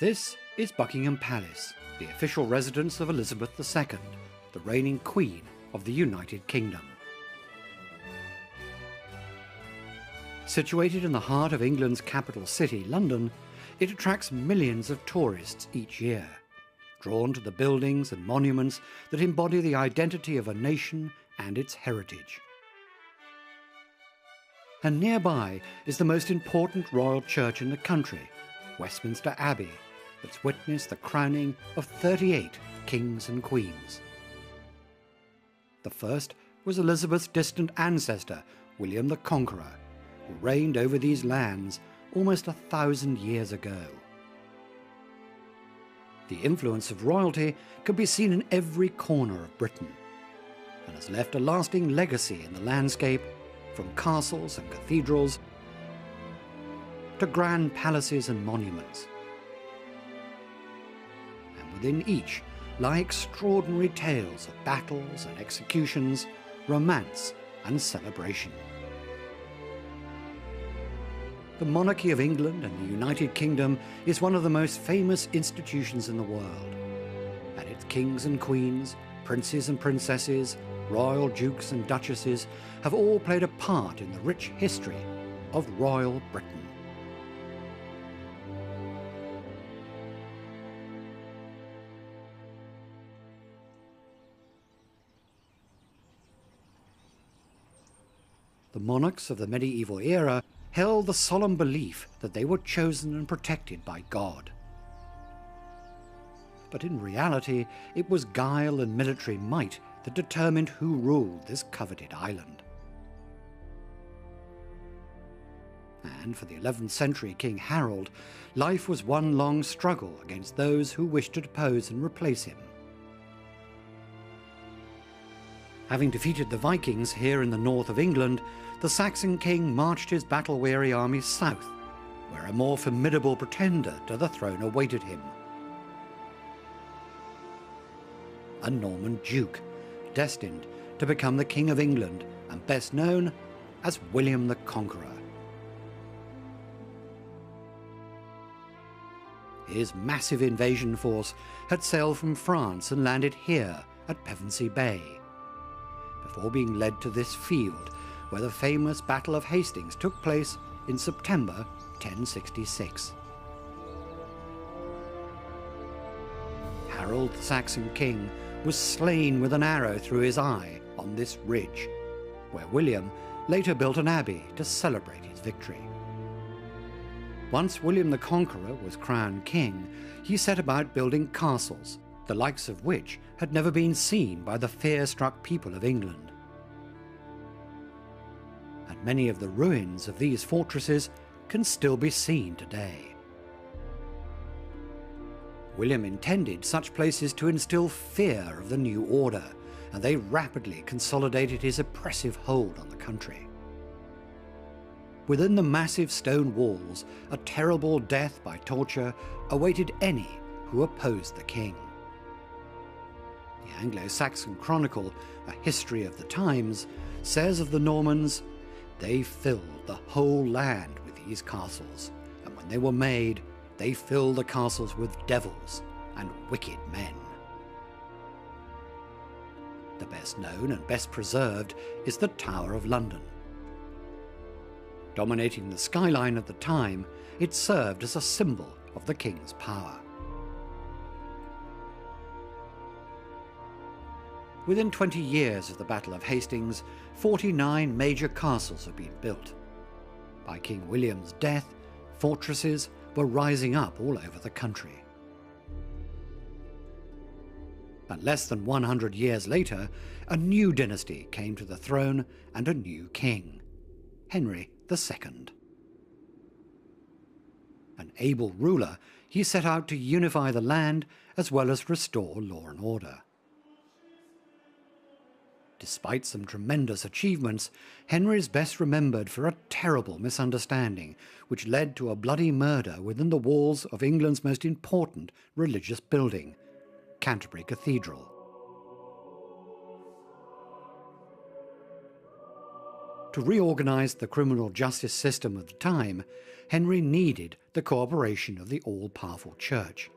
This is Buckingham Palace, the official residence of Elizabeth II, the reigning Queen of the United Kingdom. Situated in the heart of England's capital city, London, it attracts millions of tourists each year, drawn to the buildings and monuments that embody the identity of a nation and its heritage. And nearby is the most important royal church in the country, Westminster Abbey, that's witnessed the crowning of 38 kings and queens. The first was Elizabeth's distant ancestor, William the Conqueror, who reigned over these lands almost 1,000 years ago. The influence of royalty can be seen in every corner of Britain, and has left a lasting legacy in the landscape, from castles and cathedrals to grand palaces and monuments. And within each lie extraordinary tales of battles and executions, romance and celebration. The monarchy of England and the United Kingdom is one of the most famous institutions in the world, and its kings and queens, princes and princesses, royal dukes and duchesses have all played a part in the rich history of royal Britain. The monarchs of the medieval era held the solemn belief that they were chosen and protected by God. But in reality, it was guile and military might that determined who ruled this coveted island. And for the 11th century King Harold, life was one long struggle against those who wished to depose and replace him. Having defeated the Vikings here in the north of England, the Saxon king marched his battle-weary armies south, where a more formidable pretender to the throne awaited him. A Norman duke, destined to become the King of England and best known as William the Conqueror. His massive invasion force had sailed from France and landed here at Pevensey Bay, before being led to this field where the famous Battle of Hastings took place in September 1066. Harold, the Saxon king, was slain with an arrow through his eye on this ridge, where William later built an abbey to celebrate his victory. Once William the Conqueror was crowned king, he set about building castles, the likes of which had never been seen by the fear-struck people of England. And many of the ruins of these fortresses can still be seen today. William intended such places to instill fear of the new order, and they rapidly consolidated his oppressive hold on the country. Within the massive stone walls, a terrible death by torture awaited any who opposed the king. The Anglo-Saxon Chronicle, a history of the times, says of the Normans, "They filled the whole land with these castles, and when they were made, they filled the castles with devils and wicked men." The best known and best preserved is the Tower of London. Dominating the skyline at the time, it served as a symbol of the king's power. Within 20 years of the Battle of Hastings, 49 major castles had been built. By King William's death, fortresses were rising up all over the country. But less than 100 years later, a new dynasty came to the throne and a new king, Henry II. An able ruler, he set out to unify the land as well as restore law and order. Despite some tremendous achievements, Henry is best remembered for a terrible misunderstanding which led to a bloody murder within the walls of England's most important religious building, Canterbury Cathedral. To reorganize the criminal justice system of the time, Henry needed the cooperation of the all-powerful church.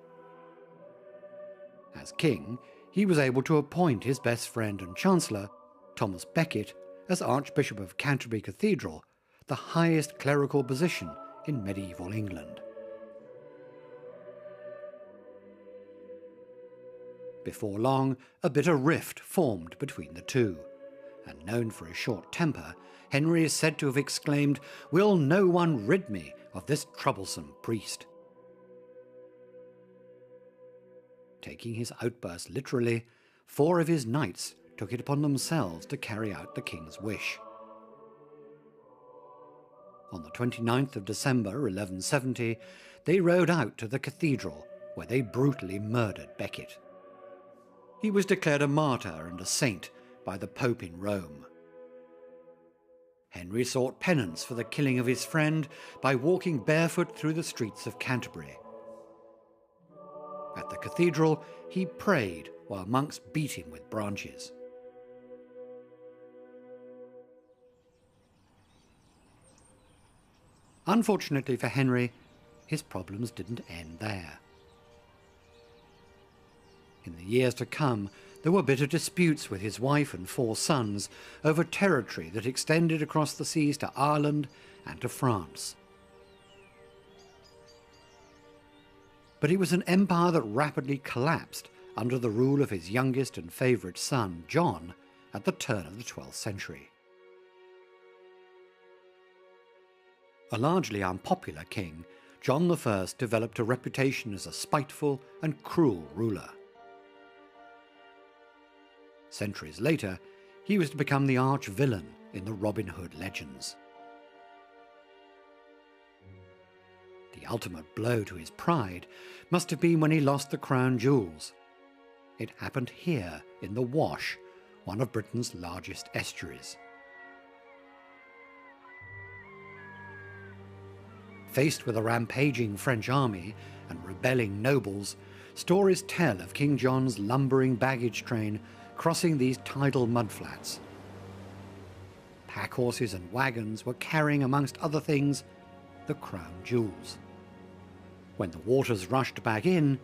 As king, he was able to appoint his best friend and chancellor, Thomas Becket, as Archbishop of Canterbury Cathedral, the highest clerical position in medieval England. Before long, a bitter rift formed between the two, and known for his short temper, Henry is said to have exclaimed, "Will no one rid me of this troublesome priest?" Taking his outburst literally, 4 of his knights took it upon themselves to carry out the king's wish. On the 29th of December 1170, they rode out to the cathedral, where they brutally murdered Becket. He was declared a martyr and a saint by the Pope in Rome. Henry sought penance for the killing of his friend by walking barefoot through the streets of Canterbury. At the cathedral, he prayed while monks beat him with branches. Unfortunately for Henry, his problems didn't end there. In the years to come, there were bitter disputes with his wife and 4 sons over territory that extended across the seas to Ireland and to France. But it was an empire that rapidly collapsed under the rule of his youngest and favourite son, John, at the turn of the 12th century. A largely unpopular king, John I developed a reputation as a spiteful and cruel ruler. Centuries later, he was to become the arch-villain in the Robin Hood legends. The ultimate blow to his pride must have been when he lost the crown jewels. It happened here in the Wash, one of Britain's largest estuaries. Faced with a rampaging French army and rebelling nobles, stories tell of King John's lumbering baggage train crossing these tidal mudflats. Pack horses and wagons were carrying, amongst other things, the crown jewels. When the waters rushed back in,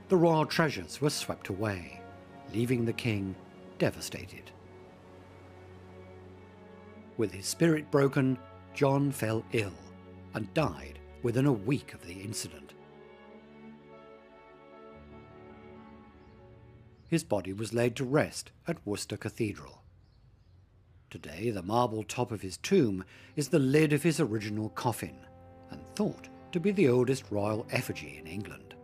the royal treasures were swept away, leaving the king devastated. With his spirit broken, John fell ill and died within a week of the incident. His body was laid to rest at Worcester Cathedral. Today, the marble top of his tomb is the lid of his original coffin, and thought to be the oldest royal effigy in England.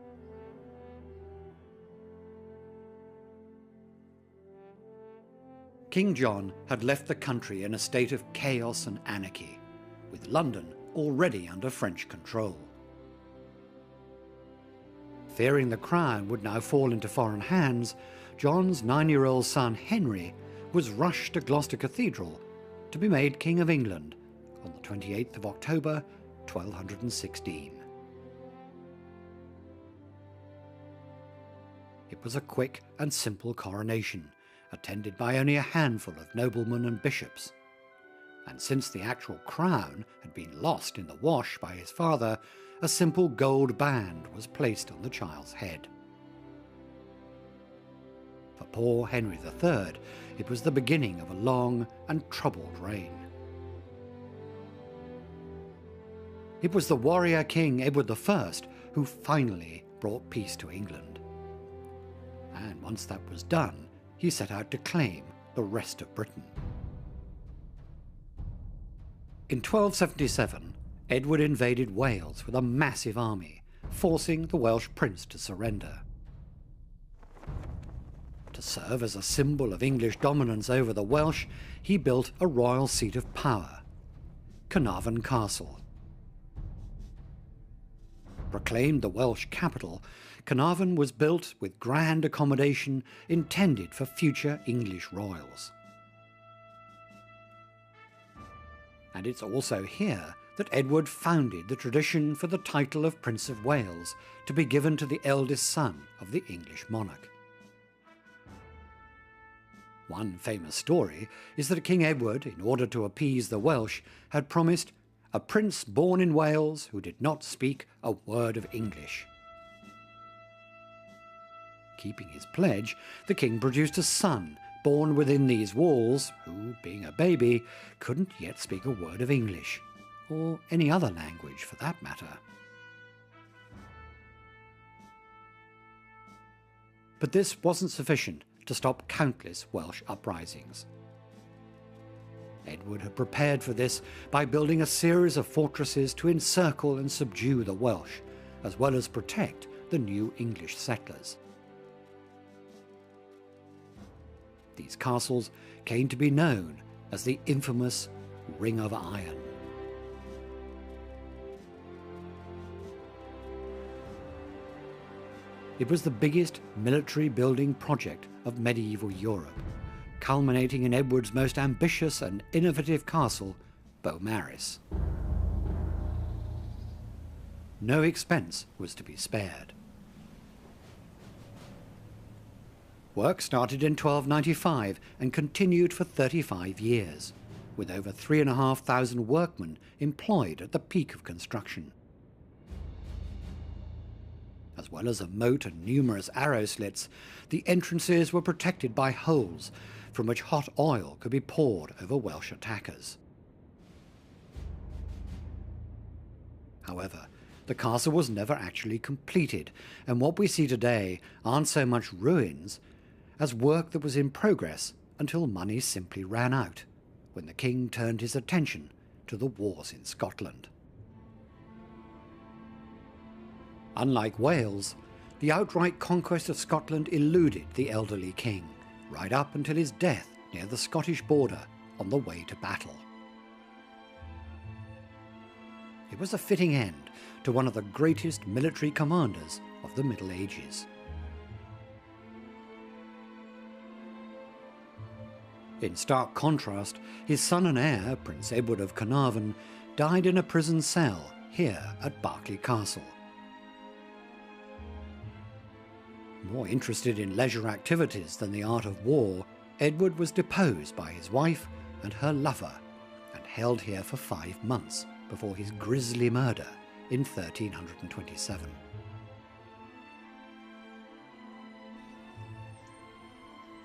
King John had left the country in a state of chaos and anarchy, with London already under French control. Fearing the crown would now fall into foreign hands, John's 9-year-old son Henry was rushed to Gloucester Cathedral to be made King of England on the 28th of October 1216. It was a quick and simple coronation, attended by only a handful of noblemen and bishops. And since the actual crown had been lost in the Wash by his father, a simple gold band was placed on the child's head. For poor Henry III, it was the beginning of a long and troubled reign. It was the warrior King Edward I who finally brought peace to England. And once that was done, he set out to claim the rest of Britain. In 1277, Edward invaded Wales with a massive army, forcing the Welsh prince to surrender. To serve as a symbol of English dominance over the Welsh, he built a royal seat of power, Carnarvon Castle. Proclaimed the Welsh capital, Carnarvon was built with grand accommodation intended for future English royals. And it's also here that Edward founded the tradition for the title of Prince of Wales to be given to the eldest son of the English monarch. One famous story is that King Edward, in order to appease the Welsh, had promised a prince born in Wales who did not speak a word of English. Keeping his pledge, the king produced a son born within these walls who, being a baby, couldn't yet speak a word of English, or any other language for that matter. But this wasn't sufficient to stop countless Welsh uprisings. Edward had prepared for this by building a series of fortresses to encircle and subdue the Welsh, as well as protect the new English settlers. These castles came to be known as the infamous Ring of Iron. It was the biggest military building project of medieval Europe, culminating in Edward's most ambitious and innovative castle, Beaumaris. No expense was to be spared. Work started in 1295 and continued for 35 years, with over 3,500 workmen employed at the peak of construction. As well as a moat and numerous arrow slits, the entrances were protected by holes from which hot oil could be poured over Welsh attackers. However, the castle was never actually completed, and what we see today aren't so much ruins as work that was in progress until money simply ran out, when the king turned his attention to the wars in Scotland. Unlike Wales, the outright conquest of Scotland eluded the elderly king, right up until his death near the Scottish border on the way to battle. It was a fitting end to one of the greatest military commanders of the Middle Ages. In stark contrast, his son and heir, Prince Edward of Carnarvon, died in a prison cell here at Berkeley Castle. More interested in leisure activities than the art of war, Edward was deposed by his wife and her lover and held here for 5 months before his grisly murder in 1327.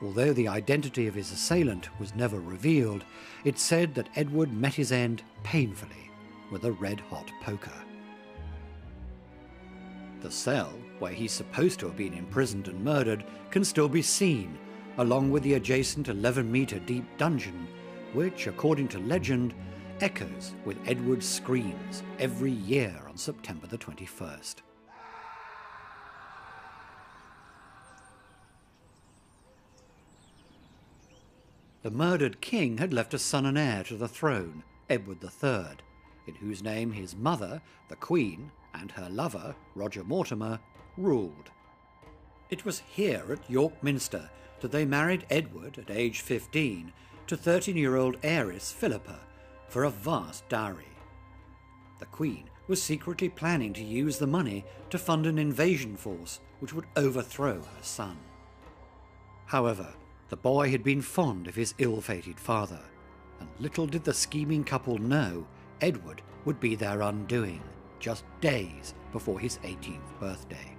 Although the identity of his assailant was never revealed, it's said that Edward met his end painfully with a red-hot poker. The cell, where he's supposed to have been imprisoned and murdered, can still be seen, along with the adjacent 11-metre deep dungeon, which, according to legend, echoes with Edward's screams every year on September the 21st. The murdered king had left a son and heir to the throne, Edward III, in whose name his mother, the Queen, and her lover, Roger Mortimer, ruled. It was here at York Minster that they married Edward at age 15 to 13-year-old heiress Philippa for a vast dowry. The Queen was secretly planning to use the money to fund an invasion force which would overthrow her son. However, the boy had been fond of his ill-fated father, and little did the scheming couple know Edward would be their undoing, just days before his 18th birthday.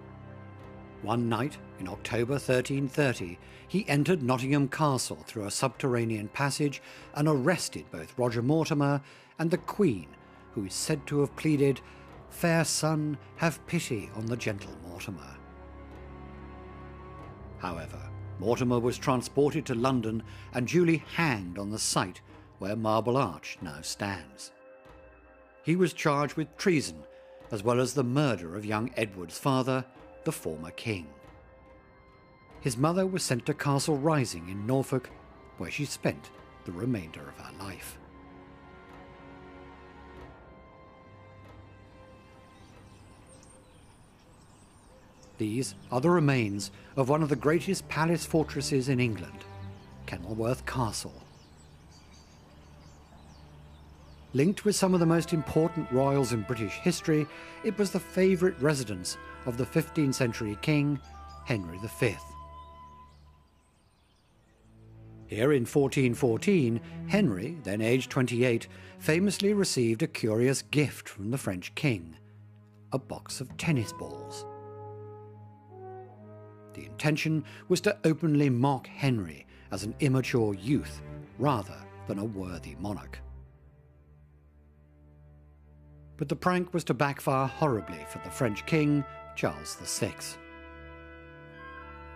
One night in October 1330, he entered Nottingham Castle through a subterranean passage and arrested both Roger Mortimer and the Queen, who is said to have pleaded, "Fair son, have pity on the gentle Mortimer." However, Mortimer was transported to London and duly hanged on the site where Marble Arch now stands. He was charged with treason, as well as the murder of young Edward's father, the former king. His mother was sent to Castle Rising in Norfolk, where she spent the remainder of her life. These are the remains of one of the greatest palace fortresses in England, Kenilworth Castle. Linked with some of the most important royals in British history, it was the favourite residence of the 15th century king, Henry V. Here in 1414, Henry, then aged 28, famously received a curious gift from the French king, a box of tennis balls. The intention was to openly mock Henry as an immature youth rather than a worthy monarch. But the prank was to backfire horribly for the French king, Charles VI.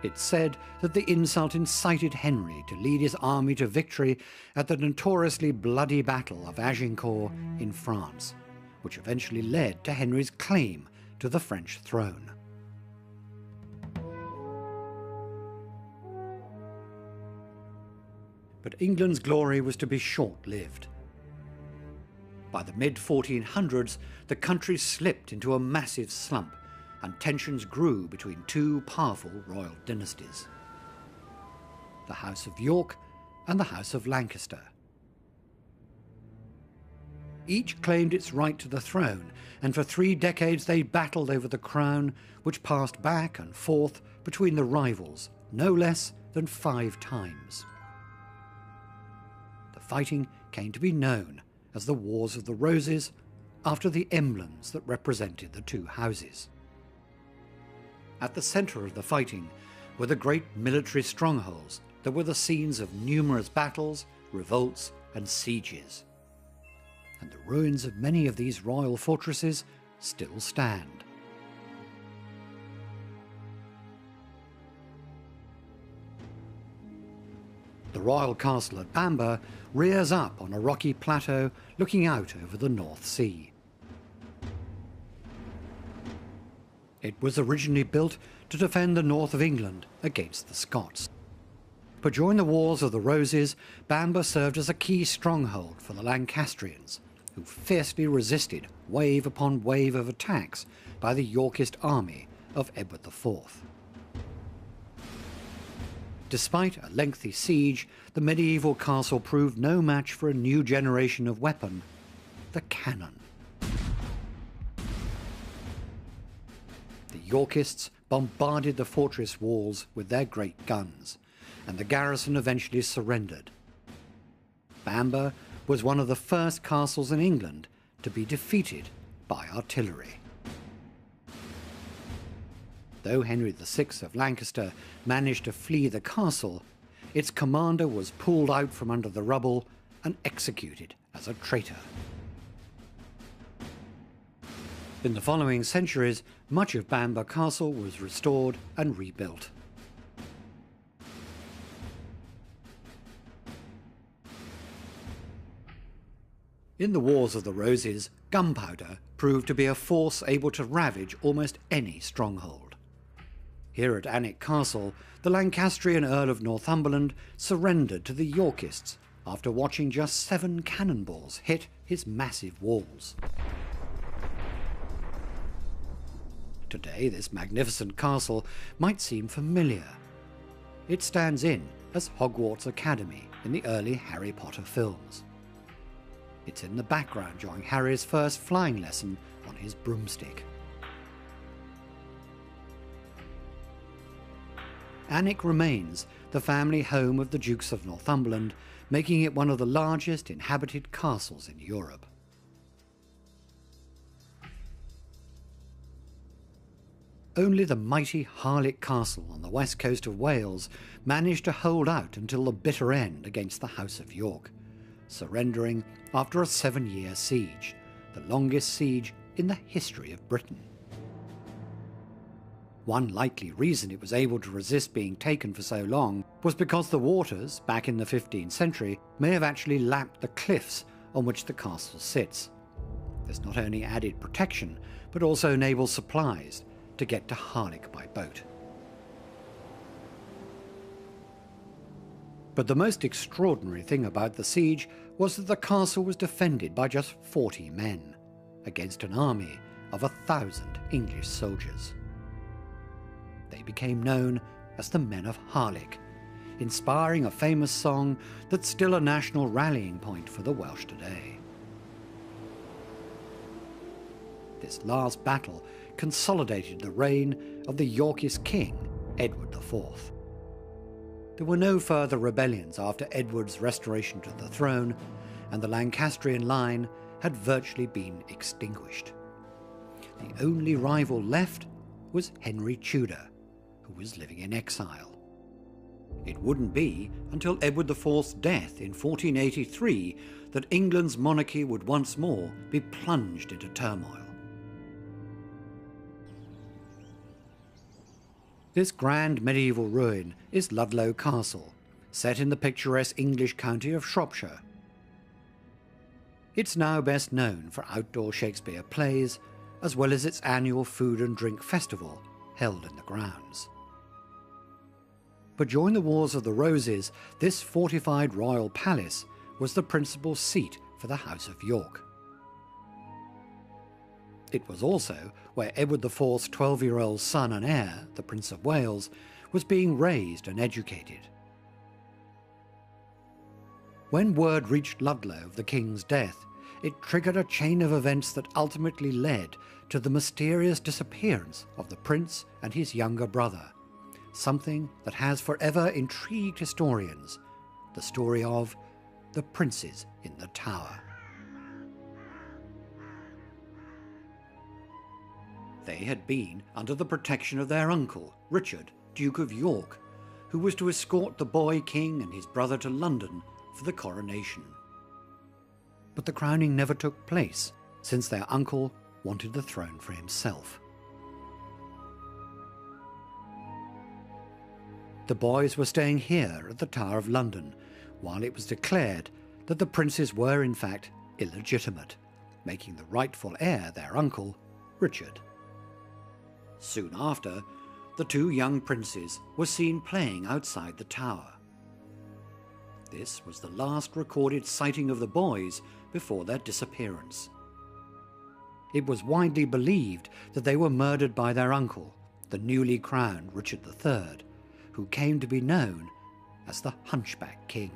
It's said that the insult incited Henry to lead his army to victory at the notoriously bloody Battle of Agincourt in France, which eventually led to Henry's claim to the French throne. But England's glory was to be short-lived. By the mid-1400s, the country slipped into a massive slump, and tensions grew between two powerful royal dynasties, the House of York and the House of Lancaster. Each claimed its right to the throne, and for 3 decades they battled over the crown, which passed back and forth between the rivals no less than 5 times. The fighting came to be known as the Wars of the Roses, after the emblems that represented the two houses. At the centre of the fighting were the great military strongholds that were the scenes of numerous battles, revolts and sieges. And the ruins of many of these royal fortresses still stand. The royal castle at Bamber rears up on a rocky plateau looking out over the North Sea. It was originally built to defend the north of England against the Scots. But during the Wars of the Roses, Bamber served as a key stronghold for the Lancastrians, who fiercely resisted wave upon wave of attacks by the Yorkist army of Edward IV. Despite a lengthy siege, the medieval castle proved no match for a new generation of weapon, the cannon. The Yorkists bombarded the fortress walls with their great guns, and the garrison eventually surrendered. Bamber was one of the first castles in England to be defeated by artillery. Though Henry VI of Lancaster managed to flee the castle, its commander was pulled out from under the rubble and executed as a traitor. In the following centuries, much of Bamber Castle was restored and rebuilt. In the Wars of the Roses, gunpowder proved to be a force able to ravage almost any stronghold. Here at Alnwick Castle, the Lancastrian Earl of Northumberland surrendered to the Yorkists after watching just 7 cannonballs hit his massive walls. Today, this magnificent castle might seem familiar. It stands in as Hogwarts Academy in the early Harry Potter films. It's in the background during Harry's first flying lesson on his broomstick. Alnwick remains the family home of the Dukes of Northumberland, making it one of the largest inhabited castles in Europe. Only the mighty Harlech Castle on the west coast of Wales managed to hold out until the bitter end against the House of York, surrendering after a 7-year siege, the longest siege in the history of Britain. One likely reason it was able to resist being taken for so long was because the waters, back in the 15th century, may have actually lapped the cliffs on which the castle sits. This not only added protection, but also enabled supplies to get to Harlech by boat. But the most extraordinary thing about the siege was that the castle was defended by just 40 men, against an army of 1,000 English soldiers. They became known as the Men of Harlech, inspiring a famous song that's still a national rallying point for the Welsh today. This last battle consolidated the reign of the Yorkist king, Edward IV. There were no further rebellions after Edward's restoration to the throne, and the Lancastrian line had virtually been extinguished. The only rival left was Henry Tudor, who was living in exile. It wouldn't be until Edward IV's death in 1483 that England's monarchy would once more be plunged into turmoil. This grand medieval ruin is Ludlow Castle, set in the picturesque English county of Shropshire. It's now best known for outdoor Shakespeare plays, as well as its annual food and drink festival held in the grounds. But during the Wars of the Roses, this fortified royal palace was the principal seat for the House of York. It was also where Edward IV's 12-year-old son and heir, the Prince of Wales, was being raised and educated. When word reached Ludlow of the king's death, it triggered a chain of events that ultimately led to the mysterious disappearance of the prince and his younger brother, something that has forever intrigued historians, the story of the Princes in the Tower. They had been under the protection of their uncle, Richard, Duke of York, who was to escort the boy king and his brother to London for the coronation. But the crowning never took place, since their uncle wanted the throne for himself. The boys were staying here at the Tower of London, while it was declared that the princes were in fact illegitimate, making the rightful heir their uncle, Richard. Soon after, the two young princes were seen playing outside the tower. This was the last recorded sighting of the boys before their disappearance. It was widely believed that they were murdered by their uncle, the newly crowned Richard III, who came to be known as the Hunchback King.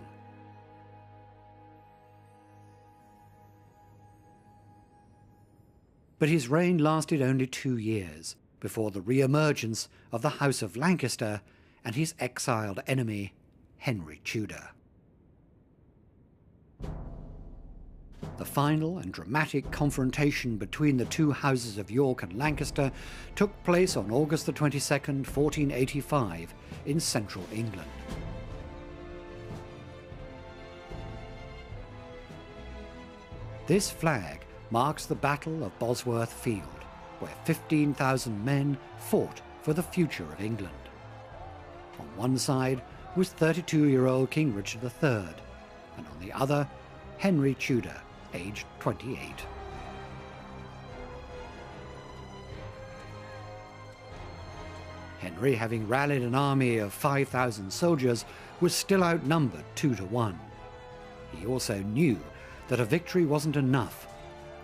But his reign lasted only 2 years before the re-emergence of the House of Lancaster and his exiled enemy, Henry Tudor. The final and dramatic confrontation between the two houses of York and Lancaster took place on August the 22nd, 1485, in central England. This flag marks the Battle of Bosworth Field, where 15,000 men fought for the future of England. On one side was 32-year-old King Richard III, and on the other, Henry Tudor, aged 28. Henry, having rallied an army of 5,000 soldiers, was still outnumbered 2 to 1. He also knew that a victory wasn't enough.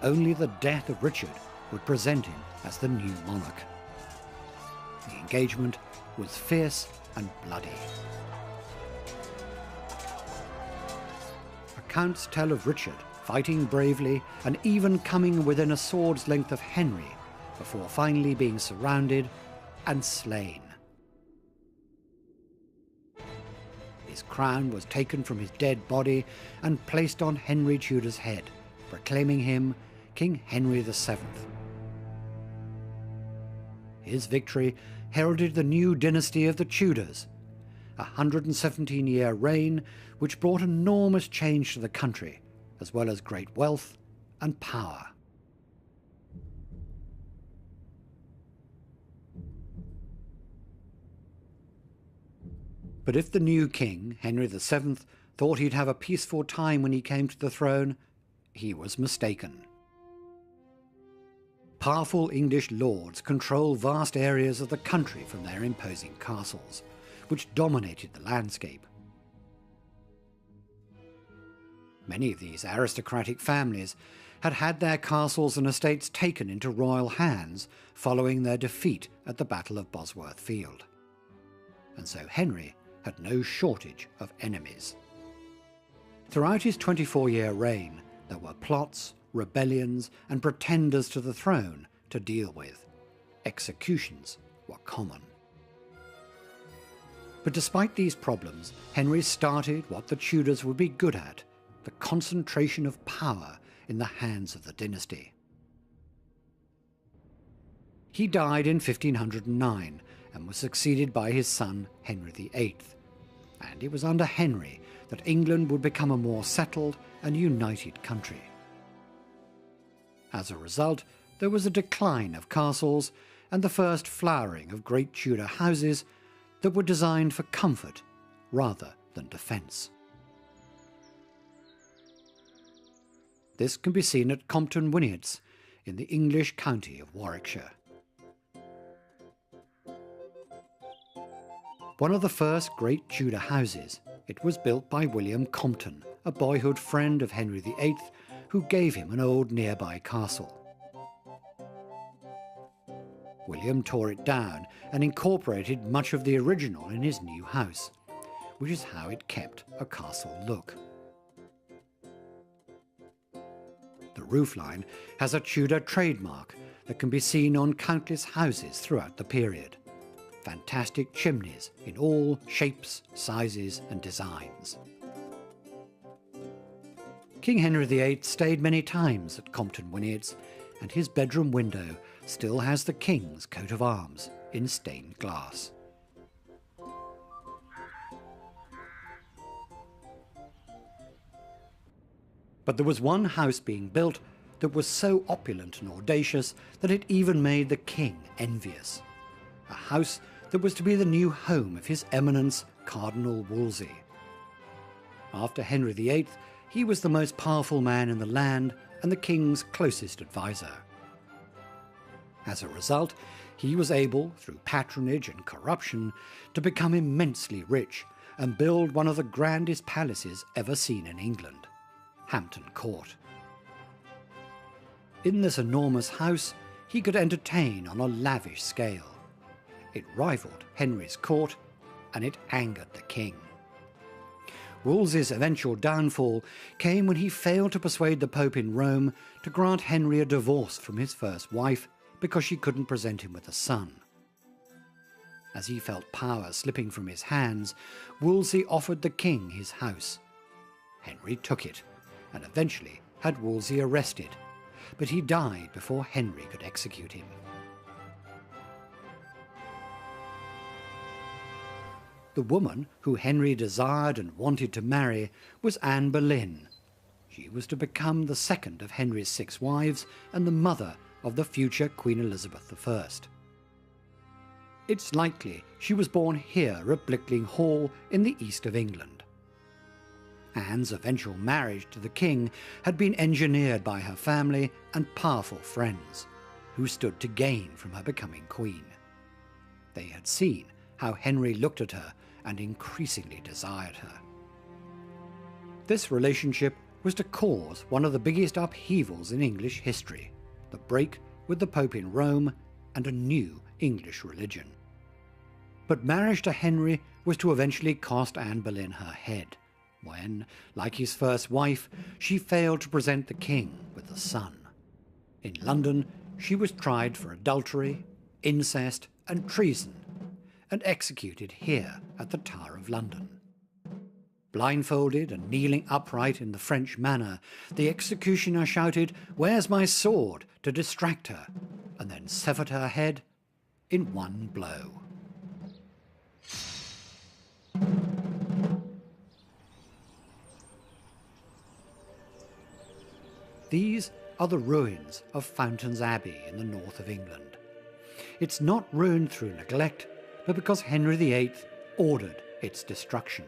Only the death of Richard would present him as the new monarch. The engagement was fierce and bloody. Accounts tell of Richard fighting bravely and even coming within a sword's length of Henry before finally being surrounded and slain. His crown was taken from his dead body and placed on Henry Tudor's head, proclaiming him King Henry VII. His victory heralded the new dynasty of the Tudors, a 117-year reign which brought enormous change to the country, as well as great wealth and power. But if the new king, Henry VII, thought he'd have a peaceful time when he came to the throne, he was mistaken. Powerful English lords controlled vast areas of the country from their imposing castles, which dominated the landscape. Many of these aristocratic families had had their castles and estates taken into royal hands following their defeat at the Battle of Bosworth Field. And so Henry had no shortage of enemies. Throughout his 24-year reign, there were plots, rebellions, and pretenders to the throne to deal with. Executions were common. But despite these problems, Henry started what the Tudors would be good at: the concentration of power in the hands of the dynasty. He died in 1509 and was succeeded by his son Henry VIII, and it was under Henry that England would become a more settled and united country. As a result, there was a decline of castles and the first flowering of great Tudor houses that were designed for comfort rather than defence. This can be seen at Compton Wynyates in the English county of Warwickshire. One of the first great Tudor houses, it was built by William Compton, a boyhood friend of Henry VIII, who gave him an old nearby castle. William tore it down and incorporated much of the original in his new house, which is how it kept a castle look. The roofline has a Tudor trademark that can be seen on countless houses throughout the period. Fantastic chimneys in all shapes, sizes and designs. King Henry VIII stayed many times at Compton Wynyates, and his bedroom window still has the King's coat of arms in stained glass. But there was one house being built that was so opulent and audacious that it even made the King envious. A house that was to be the new home of His Eminence Cardinal Wolsey. After Henry VIII, he was the most powerful man in the land and the King's closest advisor. As a result, he was able, through patronage and corruption, to become immensely rich and build one of the grandest palaces ever seen in England, Hampton Court. In this enormous house, he could entertain on a lavish scale. It rivaled Henry's court, and it angered the king. Wolsey's eventual downfall came when he failed to persuade the Pope in Rome to grant Henry a divorce from his first wife because she couldn't present him with a son. As he felt power slipping from his hands, Wolsey offered the king his house. Henry took it, and eventually had Wolsey arrested, but he died before Henry could execute him. The woman who Henry desired and wanted to marry was Anne Boleyn. She was to become the second of Henry's 6 wives and the mother of the future Queen Elizabeth I. It's likely she was born here at Blickling Hall in the east of England. Anne's eventual marriage to the king had been engineered by her family and powerful friends, who stood to gain from her becoming queen. They had seen how Henry looked at her and increasingly desired her. This relationship was to cause one of the biggest upheavals in English history, the break with the Pope in Rome and a new English religion. But marriage to Henry was to eventually cost Anne Boleyn her head, when, like his first wife, she failed to present the king with a son. In London, she was tried for adultery, incest and treason, and executed here at the Tower of London. Blindfolded and kneeling upright in the French manner, the executioner shouted, "Where's my sword?" to distract her, and then severed her head in one blow. These are the ruins of Fountains Abbey in the north of England. It's not ruined through neglect, but because Henry VIII ordered its destruction.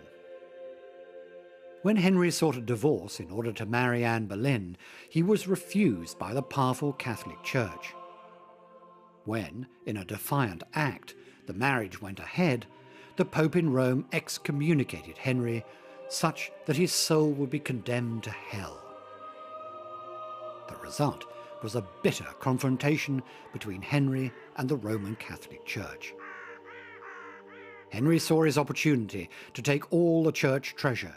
When Henry sought a divorce in order to marry Anne Boleyn, he was refused by the powerful Catholic Church. When, in a defiant act, the marriage went ahead, the Pope in Rome excommunicated Henry, such that his soul would be condemned to hell. The result was a bitter confrontation between Henry and the Roman Catholic Church. Henry saw his opportunity to take all the church treasure.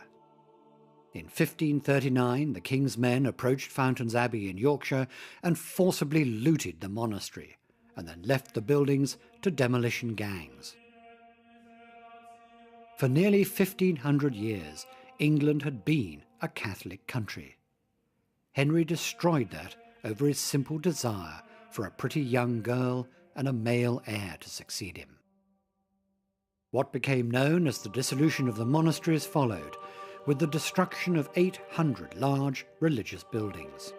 In 1539, the king's men approached Fountains Abbey in Yorkshire and forcibly looted the monastery, and then left the buildings to demolition gangs. For nearly 1,500 years, England had been a Catholic country. Henry destroyed that over his simple desire for a pretty young girl and a male heir to succeed him. What became known as the dissolution of the monasteries followed, with the destruction of 800 large religious buildings.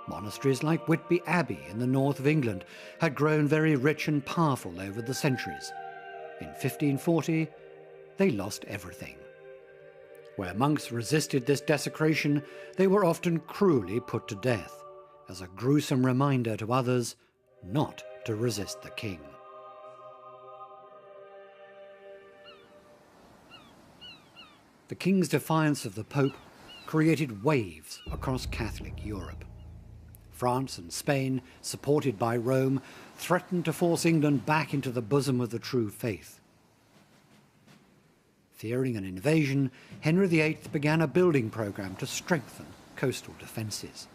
Monasteries like Whitby Abbey in the north of England had grown very rich and powerful over the centuries. In 1540, they lost everything. Where monks resisted this desecration, they were often cruelly put to death, as a gruesome reminder to others not to resist the king. The king's defiance of the Pope created waves across Catholic Europe. France and Spain, supported by Rome, threatened to force England back into the bosom of the true faith. Fearing an invasion, Henry VIII began a building program to strengthen coastal defences.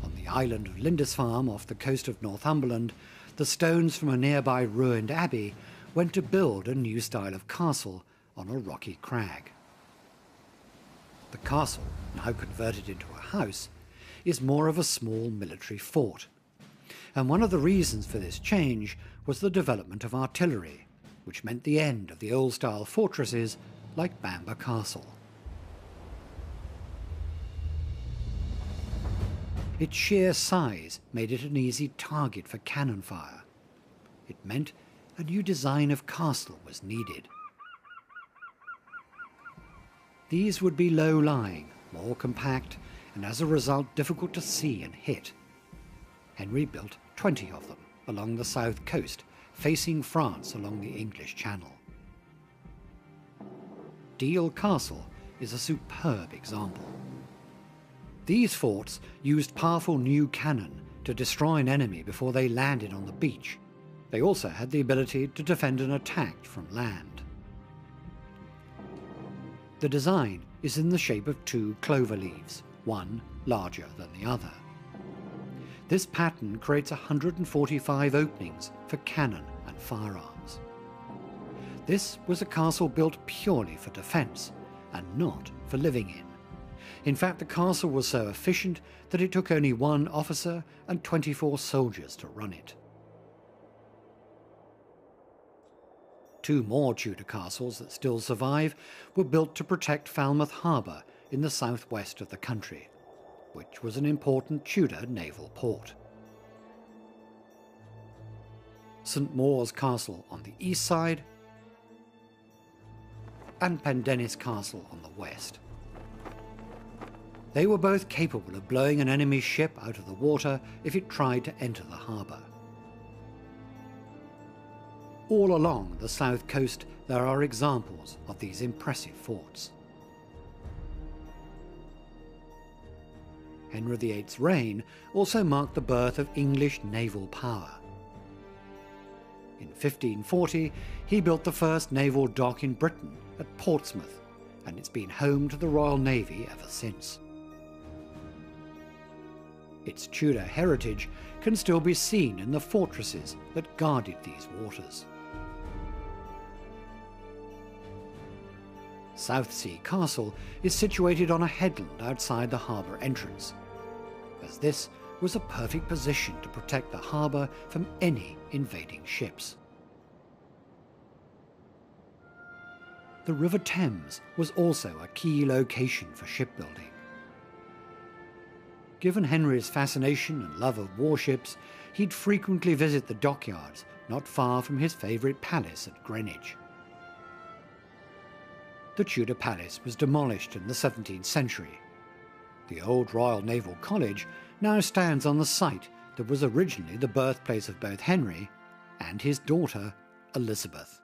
On the island of Lindisfarne, off the coast of Northumberland, the stones from a nearby ruined abbey went to build a new style of castle on a rocky crag. The castle, now converted into a house, is more of a small military fort. And one of the reasons for this change was the development of artillery, which meant the end of the old-style fortresses like Bamber Castle. Its sheer size made it an easy target for cannon fire. It meant a new design of castle was needed. These would be low-lying, more compact, and as a result difficult to see and hit. Henry built 20 of them along the south coast, facing France along the English Channel. Deal Castle is a superb example. These forts used powerful new cannon to destroy an enemy before they landed on the beach. They also had the ability to defend an attack from land. The design is in the shape of two clover leaves, one larger than the other. This pattern creates 145 openings for cannon and firearms. This was a castle built purely for defence and not for living in. In fact, the castle was so efficient that it took only one officer and 24 soldiers to run it. Two more Tudor castles that still survive were built to protect Falmouth Harbour in the southwest of the country, which was an important Tudor naval port. St Maur's Castle on the east side and Pendennis Castle on the west. They were both capable of blowing an enemy ship out of the water if it tried to enter the harbour. All along the south coast there are examples of these impressive forts. Henry VIII's reign also marked the birth of English naval power. In 1540, he built the first naval dock in Britain at Portsmouth, and it's been home to the Royal Navy ever since. Its Tudor heritage can still be seen in the fortresses that guarded these waters. Southsea Castle is situated on a headland outside the harbour entrance, as this was a perfect position to protect the harbour from any invading ships. The River Thames was also a key location for shipbuilding. Given Henry's fascination and love of warships, he'd frequently visit the dockyards not far from his favourite palace at Greenwich. The Tudor palace was demolished in the 17th century. The old Royal Naval College now stands on the site that was originally the birthplace of both Henry and his daughter, Elizabeth.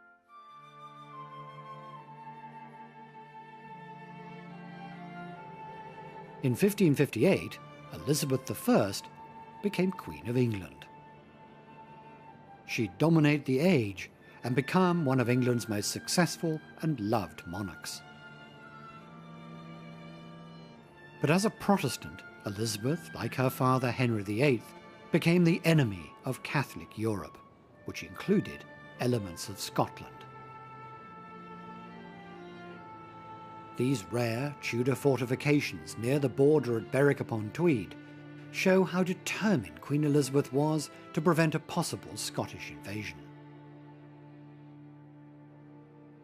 In 1558, Elizabeth I became Queen of England. She'd dominate the age and become one of England's most successful and loved monarchs. But as a Protestant, Elizabeth, like her father Henry VIII, became the enemy of Catholic Europe, which included elements of Scotland. These rare Tudor fortifications near the border at Berwick-upon-Tweed show how determined Queen Elizabeth was to prevent a possible Scottish invasion.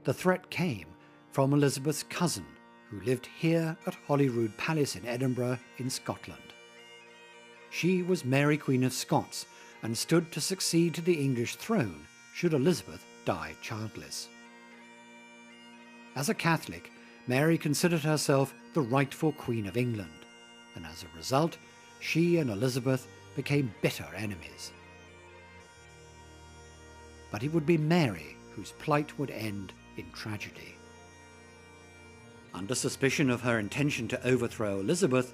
The threat came from Elizabeth's cousin, who lived here at Holyrood Palace in Edinburgh in Scotland. She was Mary Queen of Scots and stood to succeed to the English throne should Elizabeth die childless. As a Catholic, Mary considered herself the rightful Queen of England, and as a result, she and Elizabeth became bitter enemies. But it would be Mary whose plight would end in tragedy. Under suspicion of her intention to overthrow Elizabeth,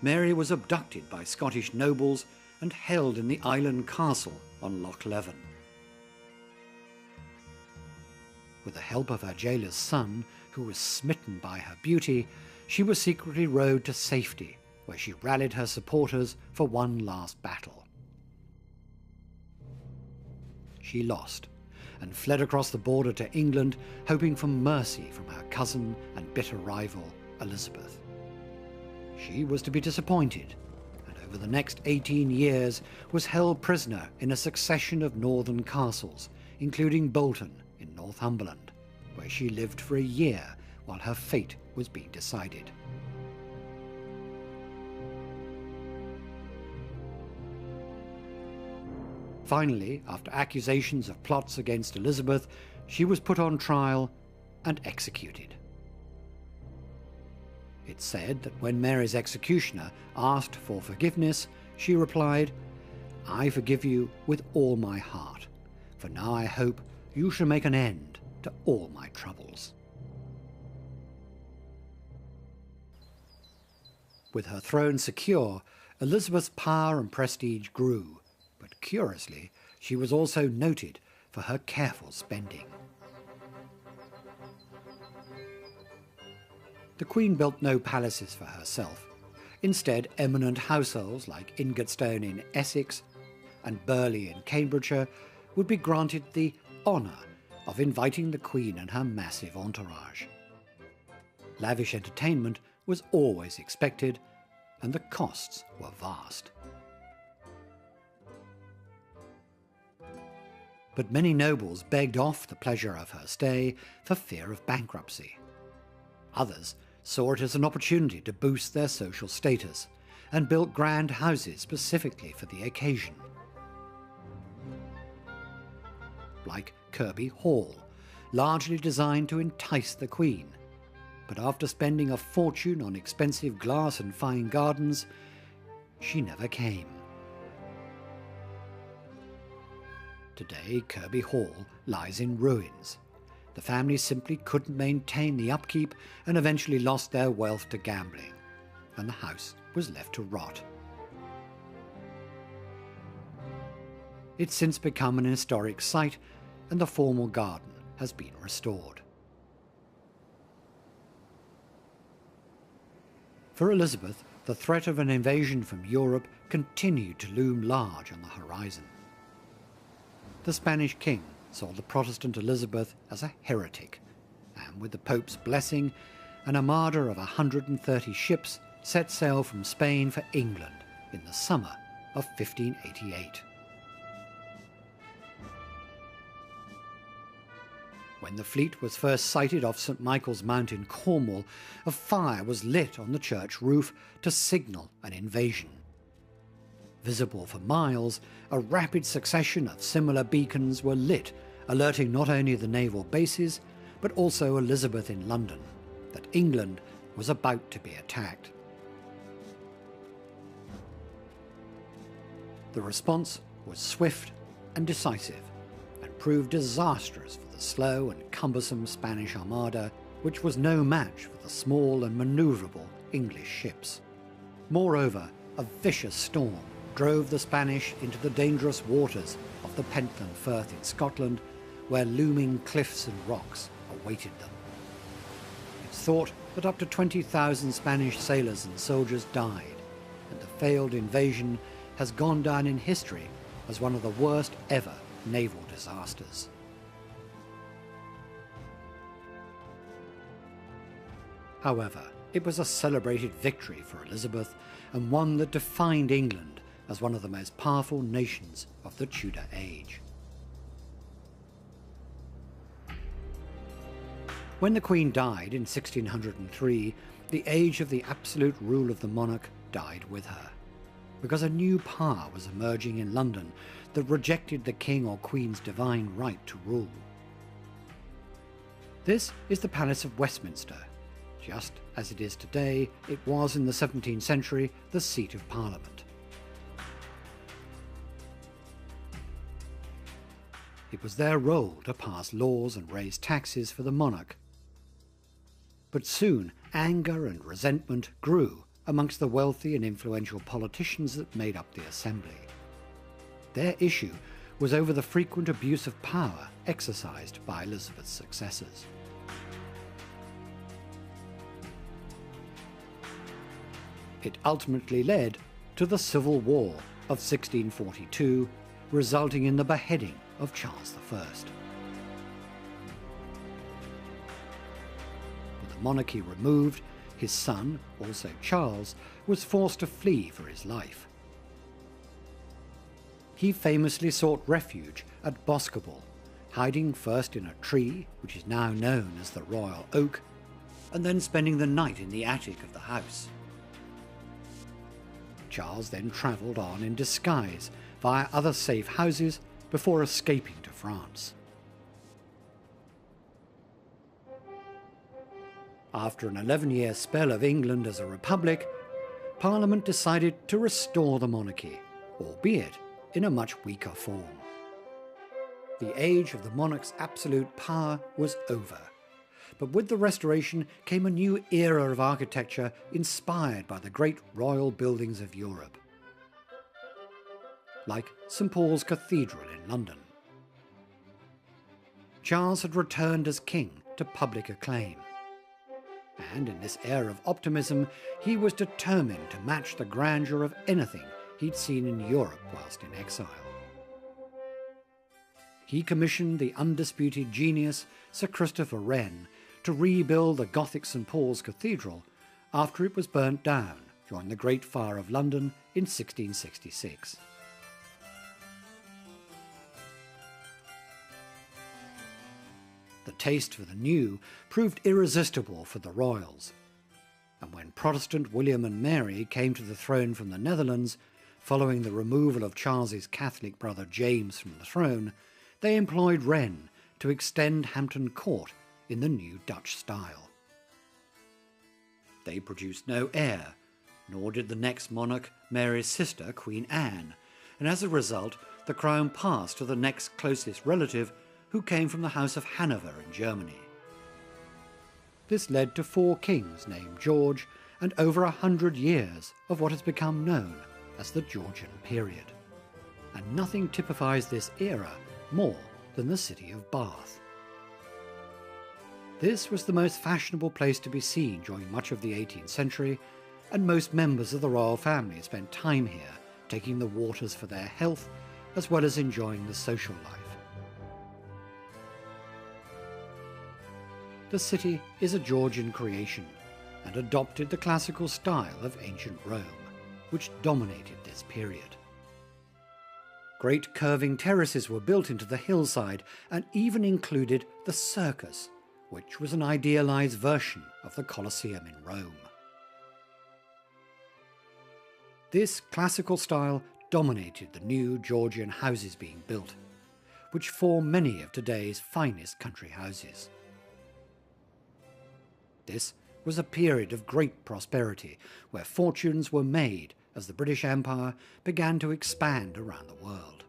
Mary was abducted by Scottish nobles and held in the island castle on Loch Leven. With the help of her jailer's son, who was smitten by her beauty, she was secretly rowed to safety, where she rallied her supporters for one last battle. She lost, and fled across the border to England, hoping for mercy from her cousin and bitter rival, Elizabeth. She was to be disappointed, and over the next 18 years was held prisoner in a succession of northern castles, including Bolton in Northumberland, where she lived for a year while her fate was being decided. Finally, after accusations of plots against Elizabeth, she was put on trial and executed. It's said that when Mary's executioner asked for forgiveness, she replied, "I forgive you with all my heart, for now I hope you shall make an end to all my troubles." With her throne secure, Elizabeth's power and prestige grew, but curiously, she was also noted for her careful spending. The Queen built no palaces for herself. Instead, eminent households like Ingatstone in Essex and Burghley in Cambridgeshire would be granted the honour of inviting the Queen and her massive entourage. Lavish entertainment was always expected, and the costs were vast. But many nobles begged off the pleasure of her stay for fear of bankruptcy. Others saw it as an opportunity to boost their social status and built grand houses specifically for the occasion. Like Kirby Hall, largely designed to entice the Queen, but after spending a fortune on expensive glass and fine gardens, she never came. Today, Kirby Hall lies in ruins. The family simply couldn't maintain the upkeep and eventually lost their wealth to gambling, and the house was left to rot. It's since become an historic site, and the formal garden has been restored. For Elizabeth, the threat of an invasion from Europe continued to loom large on the horizon. The Spanish king saw the Protestant Elizabeth as a heretic, and with the Pope's blessing, an armada of 130 ships set sail from Spain for England in the summer of 1588. When the fleet was first sighted off St. Michael's Mount in Cornwall, a fire was lit on the church roof to signal an invasion. Visible for miles, a rapid succession of similar beacons were lit, alerting not only the naval bases, but also Elizabeth in London, that England was about to be attacked. The response was swift and decisive, and proved disastrous for the slow and cumbersome Spanish armada, which was no match for the small and manoeuvrable English ships. Moreover, a vicious storm drove the Spanish into the dangerous waters of the Pentland Firth in Scotland, where looming cliffs and rocks awaited them. It's thought that up to 20,000 Spanish sailors and soldiers died, and the failed invasion has gone down in history as one of the worst ever naval disasters. However, it was a celebrated victory for Elizabeth and one that defined England as one of the most powerful nations of the Tudor age. When the Queen died in 1603, the age of the absolute rule of the monarch died with her, because a new power was emerging in London that rejected the King or Queen's divine right to rule. This is the Palace of Westminster. Just as it is today, it was in the 17th century the seat of Parliament. It was their role to pass laws and raise taxes for the monarch. But soon anger and resentment grew amongst the wealthy and influential politicians that made up the assembly. Their issue was over the frequent abuse of power exercised by Elizabeth's successors. It ultimately led to the Civil War of 1642, resulting in the beheading of Charles I. With the monarchy removed, his son, also Charles, was forced to flee for his life. He famously sought refuge at Boscobel, hiding first in a tree, which is now known as the Royal Oak, and then spending the night in the attic of the house. Charles then travelled on in disguise via other safe houses before escaping to France. After an 11-year spell of England as a republic, Parliament decided to restore the monarchy, albeit in a much weaker form. The age of the monarch's absolute power was over, but with the restoration came a new era of architecture inspired by the great royal buildings of Europe, like St. Paul's Cathedral in London. Charles had returned as king to public acclaim, and in this era of optimism he was determined to match the grandeur of anything he'd seen in Europe whilst in exile. He commissioned the undisputed genius Sir Christopher Wren to rebuild the Gothic St. Paul's Cathedral after it was burnt down during the Great Fire of London in 1666. The taste for the new proved irresistible for the royals, and when Protestant William and Mary came to the throne from the Netherlands, following the removal of Charles's Catholic brother James from the throne, they employed Wren to extend Hampton Court in the new Dutch style. They produced no heir, nor did the next monarch, Mary's sister, Queen Anne, and as a result, the crown passed to the next closest relative, who came from the House of Hanover in Germany. This led to 4 kings named George and over 100 years of what has become known as the Georgian period. And nothing typifies this era more than the city of Bath. This was the most fashionable place to be seen during much of the 18th century, and most members of the royal family spent time here, taking the waters for their health, as well as enjoying the social life. The city is a Georgian creation and adopted the classical style of ancient Rome, which dominated this period. Great curving terraces were built into the hillside and even included the circus, which was an idealized version of the Colosseum in Rome. This classical style dominated the new Georgian houses being built, which form many of today's finest country houses. This was a period of great prosperity, where fortunes were made as the British Empire began to expand around the world.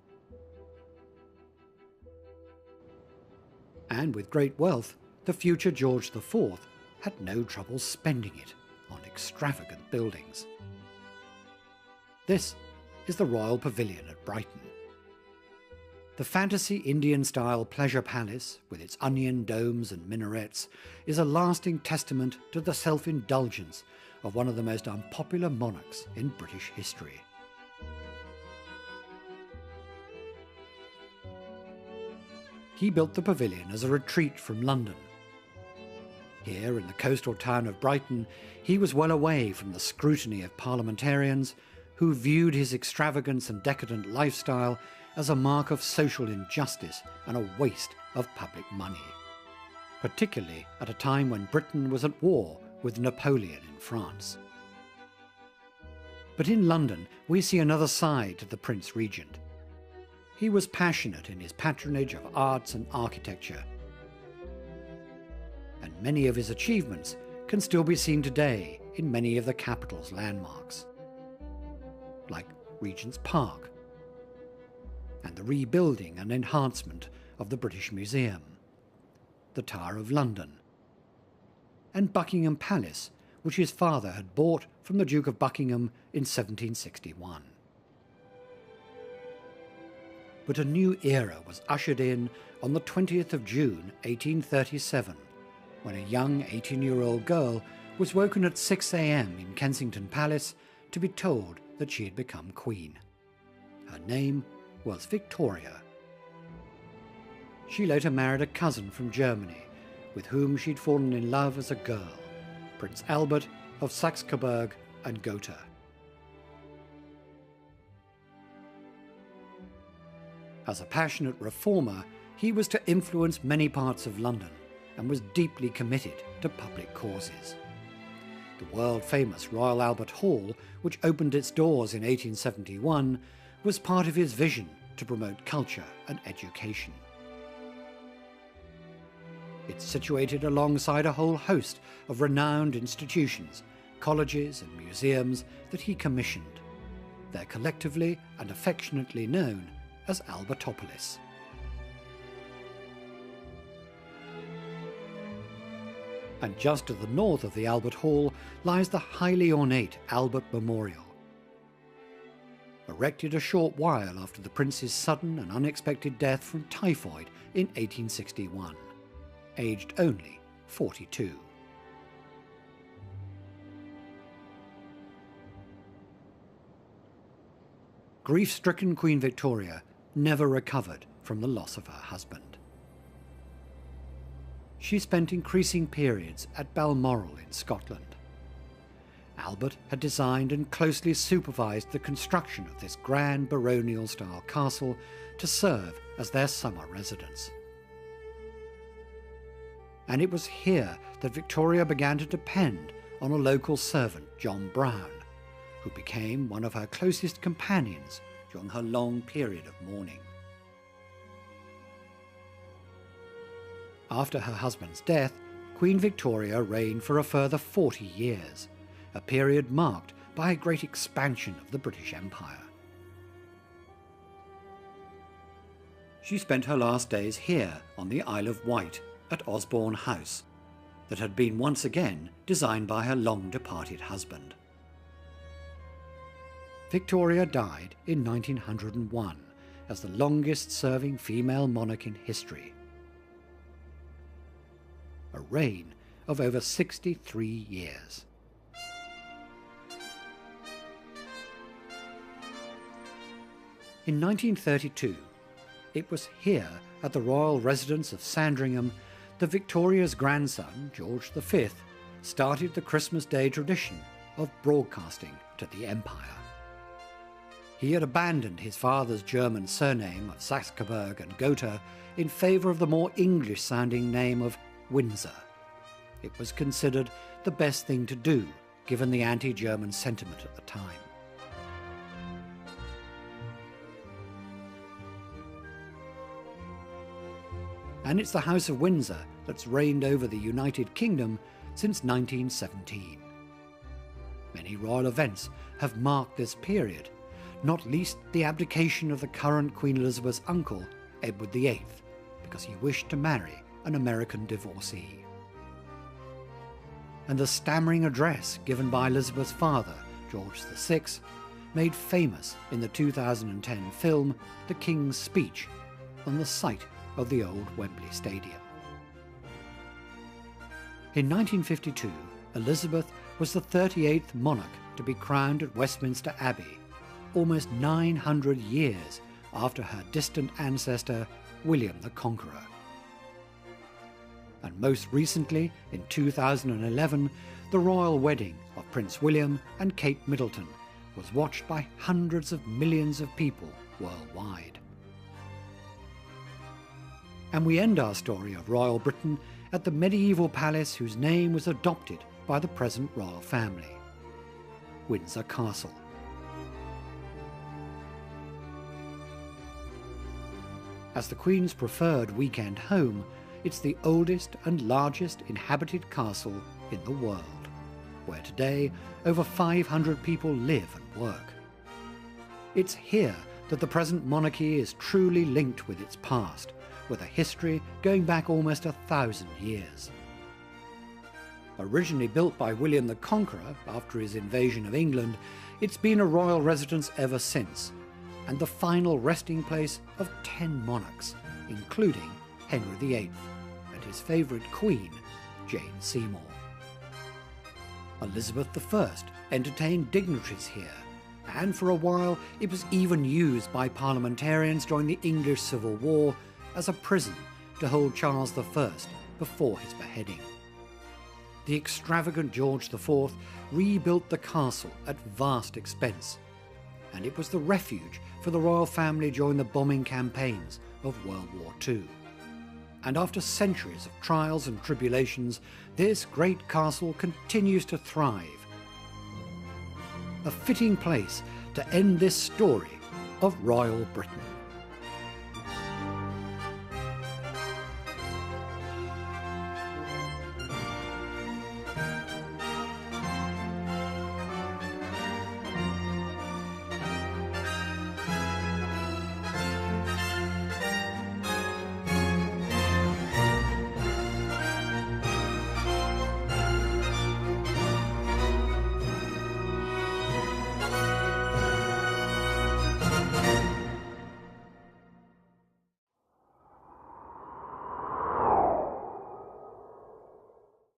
And with great wealth, the future George IV had no trouble spending it on extravagant buildings. This is the Royal Pavilion at Brighton. The fantasy Indian-style pleasure palace, with its onion domes and minarets, is a lasting testament to the self-indulgence of one of the most unpopular monarchs in British history. He built the pavilion as a retreat from London. Here in the coastal town of Brighton, he was well away from the scrutiny of parliamentarians who viewed his extravagance and decadent lifestyle as a mark of social injustice and a waste of public money, particularly at a time when Britain was at war with Napoleon in France. But in London, we see another side to the Prince Regent. He was passionate in his patronage of arts and architecture, and many of his achievements can still be seen today in many of the capital's landmarks, like Regent's Park, and the rebuilding and enhancement of the British Museum, the Tower of London, and Buckingham Palace, which his father had bought from the Duke of Buckingham in 1761. But a new era was ushered in on the 20th of June 1837, when a young 18-year-old girl was woken at 6 a.m. in Kensington Palace to be told that she had become queen. Her name was Victoria. She later married a cousin from Germany, with whom she'd fallen in love as a girl, Prince Albert of Saxe-Coburg and Gotha. As a passionate reformer, he was to influence many parts of London and was deeply committed to public causes. The world-famous Royal Albert Hall, which opened its doors in 1871, was part of his vision to promote culture and education. It's situated alongside a whole host of renowned institutions, colleges and museums that he commissioned. They're collectively and affectionately known as Albertopolis. And just to the north of the Albert Hall lies the highly ornate Albert Memorial. Erected a short while after the prince's sudden and unexpected death from typhoid in 1861, aged only 42. Grief-stricken Queen Victoria never recovered from the loss of her husband. She spent increasing periods at Balmoral in Scotland. Albert had designed and closely supervised the construction of this grand baronial-style castle to serve as their summer residence. And it was here that Victoria began to depend on a local servant, John Brown, who became one of her closest companions during her long period of mourning. After her husband's death, Queen Victoria reigned for a further 40 years, a period marked by a great expansion of the British Empire. She spent her last days here on the Isle of Wight at Osborne House, that had been once again designed by her long-departed husband. Victoria died in 1901 as the longest-serving female monarch in history. A reign of over 63 years. In 1932, it was here at the royal residence of Sandringham that Victoria's grandson, George V, started the Christmas Day tradition of broadcasting to the Empire. He had abandoned his father's German surname of Saxe-Coburg and Gotha in favour of the more English-sounding name of Windsor. It was considered the best thing to do, given the anti-German sentiment at the time. And it's the House of Windsor that's reigned over the United Kingdom since 1917. Many royal events have marked this period, not least the abdication of the current Queen Elizabeth's uncle, Edward VIII, because he wished to marry an American divorcee. And the stammering address given by Elizabeth's father, George VI, made famous in the 2010 film The King's Speech on the site of the old Wembley Stadium. In 1952, Elizabeth was the 38th monarch to be crowned at Westminster Abbey, almost 900 years after her distant ancestor, William the Conqueror. and most recently, in 2011, the royal wedding of Prince William and Kate Middleton was watched by hundreds of millions of people worldwide. And we end our story of royal Britain at the medieval palace whose name was adopted by the present royal family, Windsor Castle. As the Queen's preferred weekend home, it's the oldest and largest inhabited castle in the world, where today over 500 people live and work. It's here that the present monarchy is truly linked with its past, with a history going back almost 1,000 years. Originally built by William the Conqueror after his invasion of England, it's been a royal residence ever since, and the final resting place of 10 monarchs, including Henry VIII and his favourite queen, Jane Seymour. Elizabeth I entertained dignitaries here, and for a while it was even used by parliamentarians during the English Civil War as a prison to hold Charles I before his beheading. The extravagant George IV rebuilt the castle at vast expense, and it was the refuge for the royal family during the bombing campaigns of World War II. And after centuries of trials and tribulations, this great castle continues to thrive. A fitting place to end this story of royal Britain.